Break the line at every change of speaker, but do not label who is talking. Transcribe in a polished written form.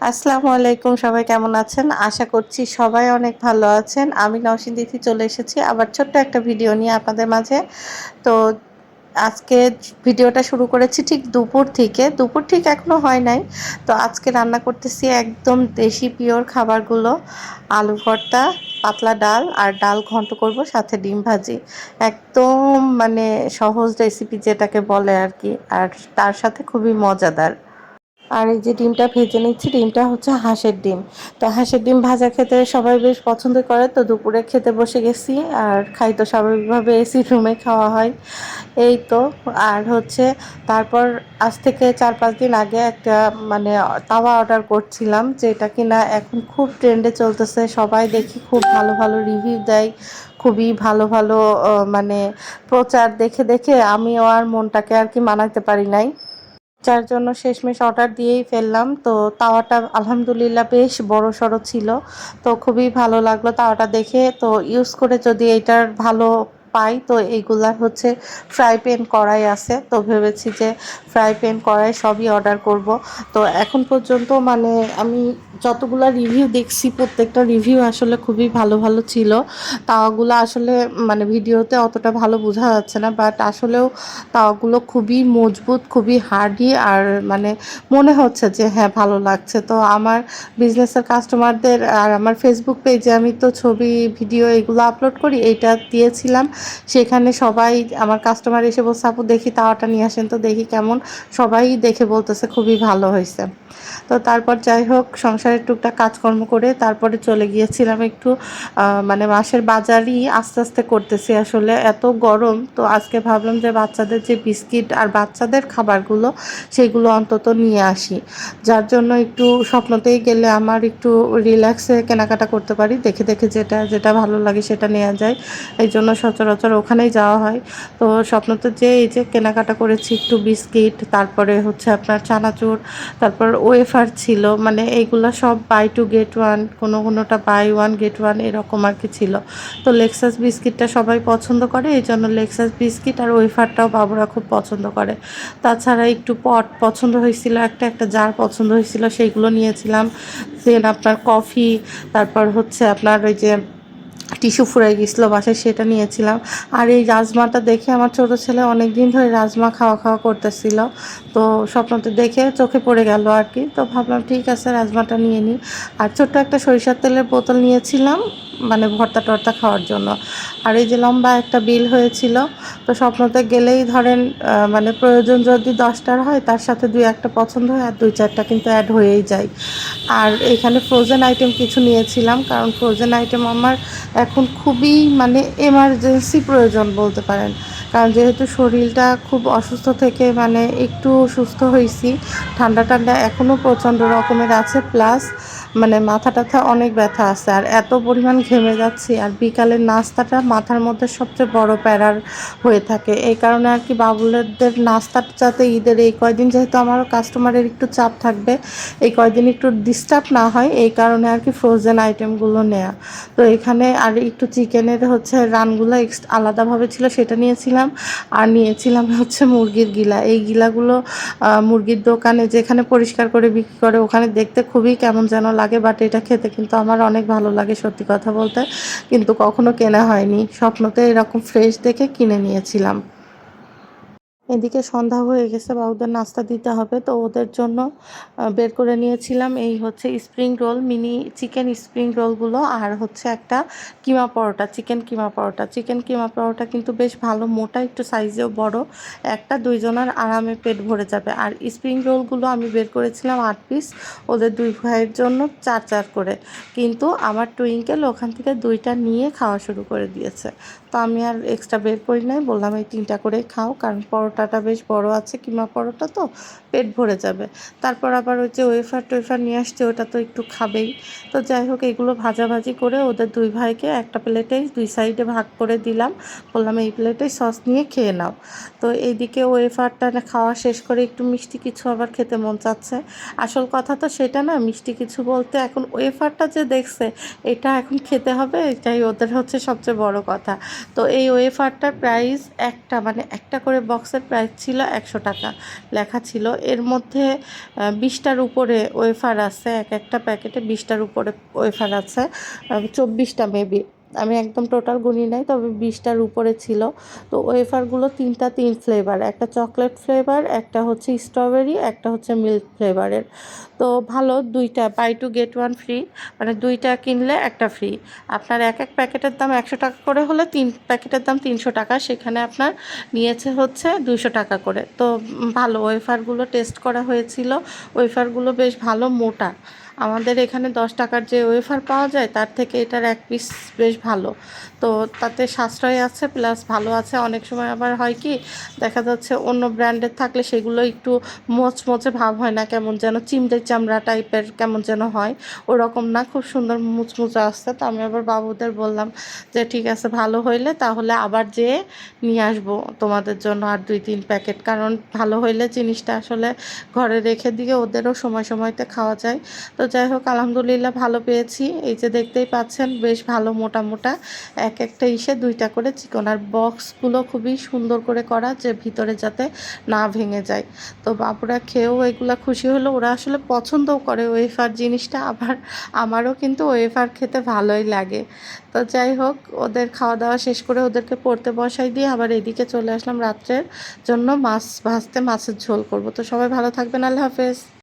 আসসালামু আলাইকুম, সবাই কেমন আছেন? আশা করছি সবাই অনেক ভালো আছেন। আমি নওশিন তিথি চলে এসেছি আবার ছোট্ট একটা ভিডিও নিয়ে আপনাদের মাঝে। তো আজকে ভিডিওটা শুরু করেছি ঠিক দুপুর থেকে। দুপুর ঠিক এখনো হয় নাই। তো আজকে রান্না করতেছি একদম দেশি পিওর খাবারগুলো। আলু ভর্তা, পাতলা ডাল আর ডাল ঘন্ট করব, সাথে ডিম ভাজি। একদম মানে সহজ রেসিপি যেটাকে বলে আরকি। আর তার সাথে খুবই মজাদার। আর এই যে ডিমটা ভেজে নিচ্ছি, ডিমটা হচ্ছে হাঁসের ডিম। তো হাঁসের ডিম ভাজা খেতে সবাই বেশ পছন্দ করে, তো দুপুরে খেতে বসে গেছি। আর খাই তো স্বাভাবিকভাবে এসি রুমে খাওয়া হয়, এই তো। আর হচ্ছে তারপর আজ থেকে 4-5 দিন আগে একটা মানে তাওয়া অর্ডার করছিলাম, যেটা কিনা এখন খুব ট্রেন্ডে চলতেছে। সবাই দেখি খুব ভালো ভালো রিভিউ দেয়, খুবই ভালো ভালো মানে প্রচার দেখে দেখে আমিও আর মনটাকে আর কি মানাতে পারি নাই, যার জন্য শেষমেশ অর্ডার দিয়েই ফেললাম। তো তাওয়াটা আলহামদুলিল্লাহ বেশ বড়সড় ছিল। তো খুবই ভালো লাগলো তাওয়াটা দেখে। তো ইউজ করে যদি এটার ভালো পাই, তো এইগুলার হচ্ছে ফ্রাই প্যান কড়াই আছে, তো ভেবেছি যে ফ্রাই প্যান কড়াই সবই অর্ডার করব। তো এখন পর্যন্ত মানে আমি যতগুলা রিভিউ দেখছি, প্রত্যেকটা রিভিউ আসলে খুবই ভালো ভালো ছিল। তাওয়াগুলো আসলে মানে ভিডিওতে অতটা ভালো বোঝা যাচ্ছে না, বাট আসলেও তাওয়াগুলো খুবই মজবুত, খুবই হার্ডি। আর মানে মনে হচ্ছে যে হ্যাঁ, ভালো লাগছে। তো আমার বিজনেসের কাস্টমারদের আর আমার ফেসবুক পেজে আমি তো ছবি ভিডিও এগুলো আপলোড করি, এইটা দিয়েছিলাম। সেখানে সবাই আমার কাস্টমার এসে বলছে, আপু দেখি তাওয়াটা নিয়ে আসেন তো দেখি কেমন। সবাই দেখে বলতেছে খুবই ভালো হয়েছে। তো তারপর যাই হোক, সংসারের টুকটাক কাজকর্ম করে তারপরে চলে গিয়েছিলাম একটু মানে মাসের বাজারই আস্তে আস্তে করতেছি। আসলে এত গরম, তো আজকে ভাবলাম যে বাচ্চাদের যে বিস্কিট আর বাচ্চাদের খাবারগুলো সেগুলো অন্তত নিয়ে আসি, যার জন্য একটু স্বপ্নতেই গেলে আমার একটু রিল্যাক্সে কেনাকাটা করতে পারি, দেখে দেখে যেটা যেটা ভালো লাগে সেটা নেওয়া যায়। এই জন্য সচরাচর ওখানেই যাওয়া হয়। তো স্বপ্নতে যে এই যে কেনাকাটা করেছি, একটু বিস্কিট, তারপরে হচ্ছে আপনার চানাচুর, তারপর ওয়েফার ছিল, মানে এইগুলা সব বাই টু গেট ওয়ান, কোনোটা বাই ওয়ান গেট ওয়ান এরকম আর কি ছিল। তো লেক্সাস বিস্কিটটা সবাই পছন্দ করে, এই জন্য লেক্সাস বিস্কিট আর ওয়েফারটাও বাবুরা খুব পছন্দ করে। তাছাড়া একটু পট পছন্দ হয়েছিল, একটা একটা জার পছন্দ হয়েছিল, সেইগুলো নিয়েছিলাম। দেন আপনার কফি, তারপর হচ্ছে আপনার ওই যে টিস্যু ফুরাই গেছিলো বাসায়, সেটা নিয়েছিলাম। আর এই রাজমাটা দেখে আমার ছোটো ছেলে অনেক দিন ধরে রাজমা খাওয়া খাওয়া করতেছিল, তো স্বপ্নতে দেখে চোখে পড়ে গেল আর কি। তো ভাবলাম ঠিক আছে, রাজমাটা নিয়ে নিই। আর ছোট্ট একটা সরিষার তেলের বোতল নিয়েছিলাম, মানে ভর্তা টর্তা খাওয়ার জন্য। আর এই যে লম্বা একটা বিল হয়েছিল। তো স্বপ্নতে গেলেই ধরেন মানে প্রয়োজন যদি 10টার হয়, তার সাথে 2-1টা পছন্দ হয়, আর 2-4টা কিন্তু অ্যাড হয়েই যায়। আর এখানে ফ্রোজেন আইটেম কিছু নিয়েছিলাম, কারণ ফ্রোজেন আইটেম আমার এখন খুবই মানে এমার্জেন্সি প্রয়োজন বলতে পারেন। কারণ যেহেতু শরীরটা খুব অসুস্থ থেকে মানে একটু সুস্থ হয়েছি, ঠান্ডা ঠান্ডা এখনও প্রচণ্ড রকমের আছে, প্লাস মানে মাথা টাথা অনেক ব্যথা আছে, আর এত পরিমাণ ঘেমে যাচ্ছি। আর বিকালের নাস্তাটা মাথার মধ্যে সবচেয়ে বড় প্যারার হয়ে থাকে, এই কারণে আর কি বাবুলেদের নাস্তাটা যাতে ঈদের এই কয়দিন, যেহেতু আমারও কাস্টমারের একটু চাপ থাকবে, এই কয়দিন একটু ডিস্টার্ব না হয়, এই কারণে আর কি ফ্রোজেন আইটেমগুলো নেওয়া। তো এখানে আর একটু চিকেনের হচ্ছে রানগুলো আলাদাভাবে ছিল, সেটা নিয়েছিলাম। আর নিয়েছিলাম হচ্ছে মুরগির গিলা। এই গিলাগুলো মুরগির দোকানে যেখানে পরিষ্কার করে বিক্রি করে, ওখানে দেখতে খুবই কেমন যেন লাগে, বাট এটা খেতে কিন্তু আমার অনেক ভালো লাগে সত্যি কথা বলতে। কিন্তু কখনো কেনা হয়নি, স্বপ্নতে এরকম ফ্রেশ দেখে কিনে নিয়েছিলাম। এদিকে সন্ধ্যা হয়ে গেছে, বাবুদের নাস্তা দিতে হবে, তো ওদের জন্য বের করে নিয়েছিলাম এই হচ্ছে spring roll, mini chicken spring রোলগুলো। আর হচ্ছে একটা কিমা পরোটা, চিকেন কিমা পরোটা। চিকেন কিমা পরোটা কিন্তু বেশ ভালো মোটা, একটু সাইজেও বড়, একটা দুইজনের আরামে পেট ভরে যাবে। আর স্প্রিং রোলগুলো আমি বের করেছিলাম 8 পিস, ওদের দুই ভাইয়ের জন্য 4 4 করে। কিন্তু আমার টুইঙ্কেল ওখান থেকে 2টা নিয়ে খাওয়া শুরু করে দিয়েছে। তো আমি আর এক্সট্রা বের করি নাই, বললাম এই 3টা করেই খাও, কারণ পরোটাটা বেশ বড় আছে, কিমা পরোটা তো পেট ভরে যাবে। তারপর আবার ওই যে ওয়েফার টোয়েফার নিয়ে আসছে, ওটা তো একটু খাবেই। তো যাই হোক, এগুলো ভাজাভাজি করে ওদের দুই ভাইকে একটা প্লেটেই 2 সাইডে ভাগ করে দিলাম, বললাম এই প্লেটেই সস নিয়ে খেয়ে নাও। তো এইদিকে ওয়েফারটা খাওয়া শেষ করে একটু মিষ্টি কিছু আবার খেতে মন চাচ্ছে। আসল কথা তো সেটা না, মিষ্টি কিছু বলতে এখন ওয়েফারটা যে দেখছে, এটা এখন খেতে হবে, এটাই ওদের হচ্ছে সবচেয়ে বড় কথা। তো এই ওয়েফারটার প্রাইস একটা, মানে একটা করে বক্সের প্রাইস ছিল 100 টাকা লেখা ছিল। এর মধ্যে 20টার উপরে ওয়েফার আছে, এক একটা প্যাকেটে 20টার উপরে ওয়েফার আছে, 24টা মেবি, আমি একদম টোটাল গুনি নাই, তবে 20টার উপরে ছিল। তো ওয়েফারগুলো তিন ফ্লেভার, একটা চকলেট ফ্লেভার, একটা হচ্ছে স্ট্রবেরি, একটা হচ্ছে মিল্ক ফ্লেভারের। তো ভালো, দুইটা buy two get one free, মানে দুইটা কিনলে একটা ফ্রি। আপনার এক এক প্যাকেটের দাম 100 টাকা করে হলে 3 প্যাকেটের দাম 300 টাকা, সেখানে আপনার নিয়েছে হচ্ছে 200 টাকা করে। তো ভালো, ওয়েফারগুলো টেস্ট করা হয়েছিল, ওয়েফারগুলো বেশ ভালো মোটা। আমাদের এখানে 10 টাকার যে ওয়েফার পাওয়া যায় তার থেকে এটার এক পিস বেশ ভালো। তো তাতে সাশ্রয় আছে প্লাস ভালো আছে। অনেক সময় আবার হয় কি, দেখা যাচ্ছে অন্য ব্র্যান্ডের থাকলে সেগুলো একটু মচমচে ভাব হয় না, কেমন যেন চিমড়ে চামড়া টাইপের কেমন যেন হয়, ওরকম না, খুব সুন্দর মুচমুচে আসছে। তো আমি আবার বাবুদের বললাম যে ঠিক আছে, ভালো হইলে তাহলে আবার যেয়ে নিয়ে আসবো তোমাদের জন্য আর 2-3 প্যাকেট, কারণ ভালো হইলে জিনিসটা আসলে ঘরে রেখে দিয়ে ওদেরও সময় সময়তে খাওয়া যায়। তো যাই হোক, আলহামদুলিল্লাহ ভালো পেয়েছি। এই যে দেখতেই পাচ্ছেন বেশ ভালো মোটা মোটা, এক একটা ইসে 2টা করে চিকন, আর বক্সগুলো খুবই সুন্দর করে করা যে ভিতরে যাতে না ভেঙে যায়। তো বাবুরা খেয়েও এগুলা খুশি হলো, ওরা আসলে পছন্দও করে ওয়েফার জিনিসটা, আবার আমারও কিন্তু ওয়েফার খেতে ভালোই লাগে। তো যাই হোক, ওদের খাওয়া দাওয়া শেষ করে ওদেরকে পড়তে বসাই দিয়ে আবার এদিকে চলে আসলাম রাত্রের জন্য মাছ ভাজতে, মাছের ঝোল করব। তো সবাই ভালো থাকবেন, আল্লাহ হাফেজ।